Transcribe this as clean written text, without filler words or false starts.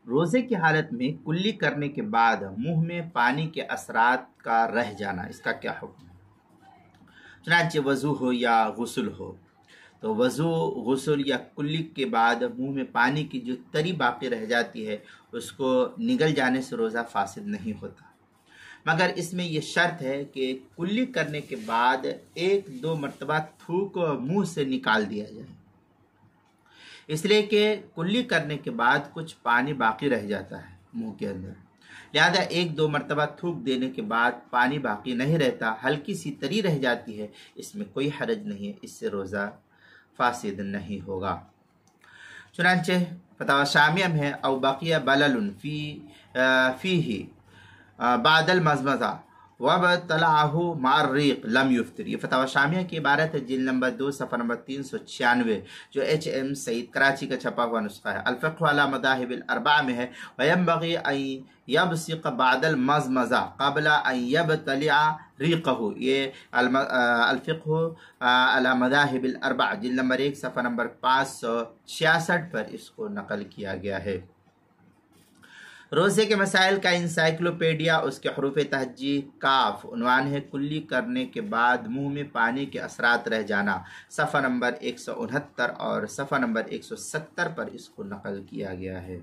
روزے کی حالت میں کلی کرنے کے بعد منہ میں پانی کے اثرات کا رہ جانا، اس کا کیا حکم ہے؟ چنانچہ وضو ہو یا غسل ہو تو وضو، غسل یا کلی کے بعد منہ میں پانی کی جو تری باقی رہ جاتی ہے اس کو نگل جانے سے روزہ فاسد نہیں ہوتا، مگر اس میں یہ شرط ہے کہ کلی کرنے کے بعد 1-2 مرتبہ تھوک منہ سے نکال دیا جائے، اس لیے کہ کلی کرنے کے بعد کچھ پانی باقی رہ جاتا ہے منہ کے اندر، لہذا 1-2 مرتبہ تھوک دینے کے بعد پانی باقی نہیں رہتا، ہلکی سی تری رہ جاتی ہے، اس میں کوئی حرج نہیں ہے، اس سے روزہ فاسد نہیں ہوگا۔ چنانچہ فتاوی شامیہ میں ہے او بقیہ بلل فیہ بعد المزمزہ وابتلعہ مع الریق لم یفطر، یہ فتاوی شامیہ کی عبارت ہے، جلد نمبر 2 صفحہ نمبر 396، جو HM سعید کراچی کا چھپا ہوا نسخہ ہے۔ الفقہ علی مذاہب الاربعہ میں ہے وینبغی ان یبصق بعد المزمزہ قبل ان یبتلع ریقہ، یہ الفقہ علی مذاہب الاربعہ جلد نمبر 1 صفحہ نمبر 566 پر اس کو نقل کیا گیا ہے۔ روزے کے مسائل کا انسائکلوپیڈیا، اس کے حروف تہجی کاف، عنوان ہے کلی کرنے کے بعد منہ میں پانی کے اثرات رہ جانا، صفحہ نمبر 169 اور صفحہ نمبر 170 پر اس کو نقل کیا گیا ہے۔